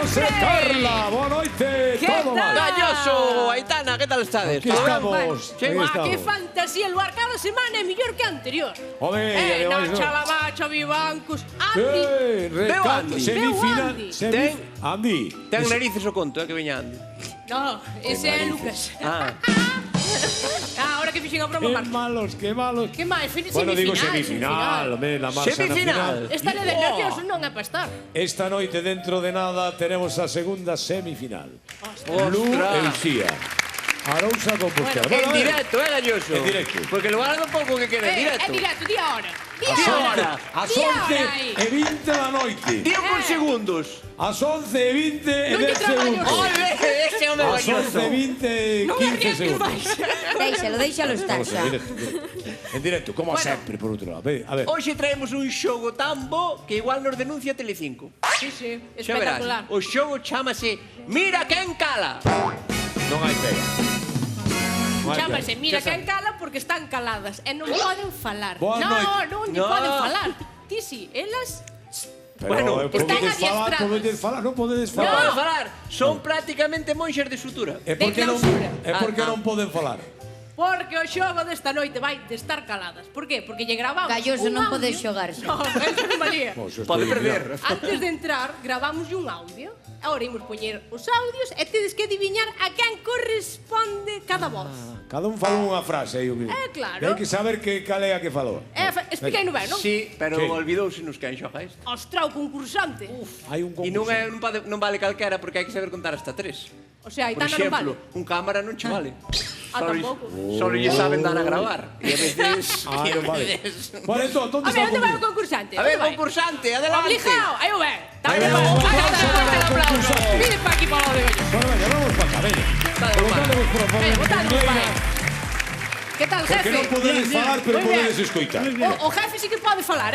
José Carla, boa noite, todo mal. Galloso, Aitana, que tal estades? Aquí estamos, aquí Que estamos. fantasía, el lugar cada semana é mellor que a anterior. Home, ademais, Nacha, no. Lavacha, Vivancos, Andy. Recanto, Andy. semifinal. Andy. Andy. Ten narices o conto, que veña Andy. No, ese é Lucas. Ah, Ahora que fixen a broma, Qué Marcos. malos, qué malos. Que máis? Bueno, digo semifinal, home, la marcha na Semifinal. final. Estaré de nervioso, non é para estar. Esta noite, dentro de nada, tenemos a segunda semifinal. Lu Ostras. Encía. Arousa Compostela. en directo, Galloso? En directo. Porque lo guardo pouco que quede en directo. É directo, di ahora. Di As ahora. As Di 11 ahora aí. e 20 da noite. Tío con segundos. As 11 e 20 e Non lle 10 traballo. segundos. Ole, ese é o meu As 11 Galloso. e 20 e Non 15 arriesgues segundos. máis. Déixalo estar Vamos, xa. en directo, como sempre, por outro lado. A ver, Hoxe traemos un xogo tan bo que igual nos denuncia Telecinco. Sí, sí, Xa verás, espectacular. o xogo chamase Mira quen cala. non hai pega. Non hai Chámase, pega. mira quen cala porque están caladas e non poden falar. Boa noite. Non lle No. poden falar. Ti si, elas Pero, Bueno, están podedes falar, adiestradas. podedes falar, non podedes Non falar. poden falar, son prácticamente monxas de sutura. É porque non, clausura. é porque non poden falar. Porque o xogo desta noite vai de estar caladas. Por qué? Porque lle gravamos Galloso, un non audio. podes xogar xa. No, eso non valía. Pois, eu Pode estou perder. indignado. Antes de entrar, gravamos un audio. Agora imos poñer os audios e tedes que adiviñar a quen corresponde cada voz. Cada un falou unha frase aí, o mismo. claro. E hai que saber que cal é a que falou. Expliquei no ben, non? Sí, pero Sí. olvidouse nos quen xoga isto. Ostra, o concursante. Hai un E non, concurso. non vale calquera porque hai que saber contar hasta 3. O sea, Por Aitana non exemplo, vale. un cámara non che vale. Tampouco. Solo lle saben dar a gravar. E a veces... Ah, e a non vale. veces- Vale, entón, onde A está ver, o onde vai o concurso? concursante? A ver, Onde vai? concursante, adelante. Obligado, aí o ben. Aí Dale, vai, vai. vamos, Acá vamos, está, vamos, fuerte el aplauso. concursante. Vine pa aquí para o de Galloso. Bueno, venga, vamos para acá, venga. Dale, Colocademos, por favor, Botadnos en para leira, aí. Que tal, porque non jefe? podedes falar, pero Moi ben. podedes escoitar. O jefe sí que pode falar,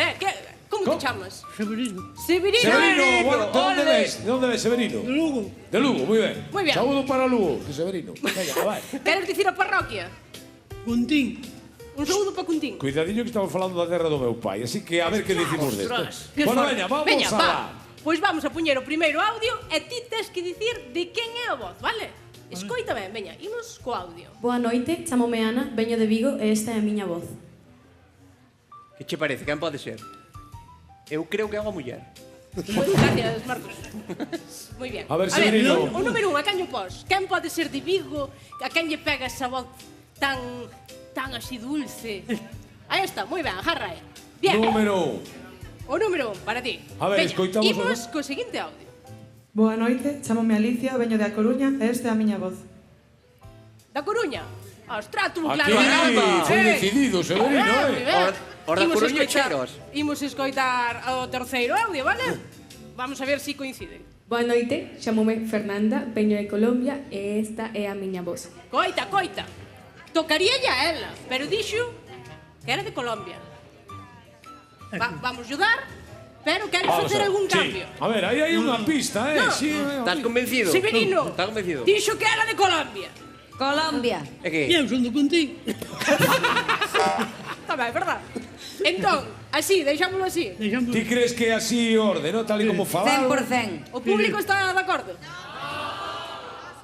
Como te ¿Cómo? chamas? Severino. Severino. Severino, bueno, ¿de dónde ole. ves? ¿De dónde ves, Severino? De Lugo. De Lugo, muy bien. Muy bien. Saúdo para Lugo, de Severino. Venga, vai. Queres dicir a parroquia? Puntín. Un saúdo para Cuntín. Cuidadinho que estamos falando da terra do meu pai, así que a ver que decimos Ostras, desto. que Bueno, forte. veña, vamos Veña, a... va. Pois vamos a poñer o primeiro audio e ti tes que dicir de quen é a voz, vale? Escoita ben, veña, imos co audio. Boa noite, chamome Ana, veño de Vigo e esta é a miña voz. Que che parece? Quen pode ser? Eu creo que é unha muller. Gracias, Marcos. Moi bien. A ver, Severino. O número 1, a quen lle pos? Quen pode ser de Vigo? A quen lle pega esa voz tan así dulce? Aí está, moi ben, agarra aí. Bien. Número 1. O número 1, para ti. A ver, escoitamos o Imos co seguinte audio. Boa noite, chamome Alicia, veño de A Coruña e esta é a miña voz. Da Coruña. Ostras, tuvo Aquí claro. caramba. foi decidido, Severino, Moi ben. Os da Imos Coruña escoitar- cheiros. Imos escoitar o terceiro audio, vale? Vamos a ver se coincide. Boa noite, chamome Fernanda, veño de Colombia e esta é a miña voz. Coita, coita. Tocaría a ela, pero dixo que era de Colombia. Vamos ayudar, pero quero Vamos facer a ver. algún Sí. cambio. A ver, aí hai unha pista, No. Sí, Estás convencido? Severino, Estás convencido? dixo que era de Colombia. Colombia. É que? Eu son do Puntín. Está ben, verdad? Entón, así, deixámoslo así. Deixamos. Ti crees que é así orde, no? Tal e como falaron? 100%. O público está de acordo?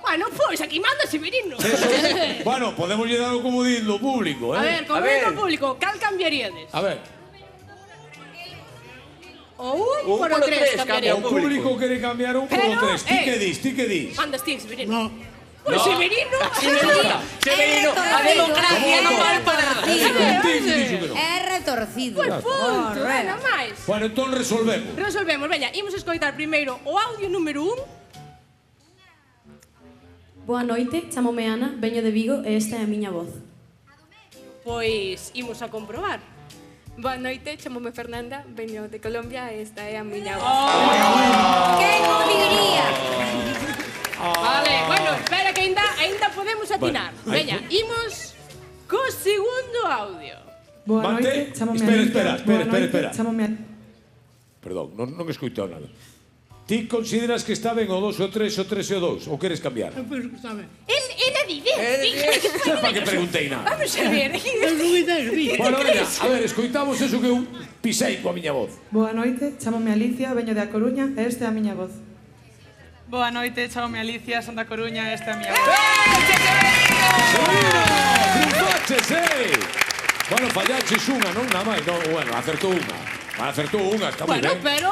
Bueno, pois aquí manda Severino. Bueno, podemos lle dar o comodín do público, A ver, como A ver. é o público, cal cambiaríades? A ver, O un Un por o polo tres tres, cambiaría. o público quere cambiar un Pero, polo tres. Ti que dis, ti que dis? Mandas ti, Severino. No. Pois Severino. Severino, a democracia non vale para nada. Ti dixo que non. É retorcido. Pois punto, Correcto. nada máis. Bueno, entón resolvemos. Resolvemos, veña, imos escoitar primeiro o audio número 1. Boa noite, chamome Ana, veño de Vigo e esta é a miña voz. Pois imos a comprobar. Boa noite, chamome Fernanda, veño de Colombia e esta é a miña voz. Quen o diría? Vale, bueno, espera que ainda podemos atinar. Bueno, Veña, imos co segundo audio. Boa Mantén- noite, chamome espera, Alicia. espera, Boa espera, noite, espera. chamome Perdón, non escoitado nada. Ti consideras que está ben o 2 o 3 o 3 e o 2? Ou queres cambiar? Eu penso que está ben. Ele dice. Xa para que preguntei nada. Vamos a ver. Eu son ideiro, vi. Bueno, veña, a ver, escoitamos eso que eu pisei coa miña voz. Boa noite, chamome Alicia, veño de A Coruña e esta é a miña voz. Boa noite, chamome Alicia, son da Coruña, esta é a miña voz. Severino, triunfaches, Bueno, fallaches unha, non? Nada máis, non, bueno, acertou unha. Acertou unha, está moi Bueno, ben. pero...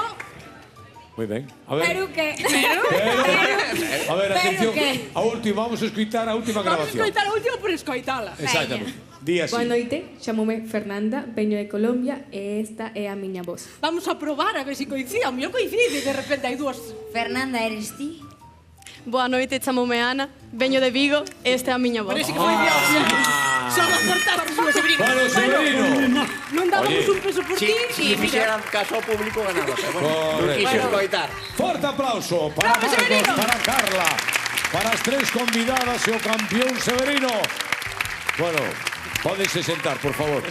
Moi ben. A ver. Pero que? A ver, atención. que? A última, vamos a escutar a última Vamos a grabación. escoitar a última por escoitala. Exactamente. Di así. Boa noite, chamome Fernanda, veño de Colombia e esta é a miña voz. Vamos a probar a ver se coincide. A mellor coincide, de repente hai dúas... Fernanda, eres ti? Boa noite, chamome Ana, veño de Vigo e esta é a miña voz. Parece que foi Dios. Só acertaste, Severino. Bueno, Severino. Non dábamos Oye. un peso por ti. Si fixeran caso ao público, ganabas. Bueno, non Correcto. quixo escoitar. Forte aplauso para Bravo, Marcos, Severino. para Carla, para as tres convidadas e o campeón Severino. Bueno, pódense sentar, por favor.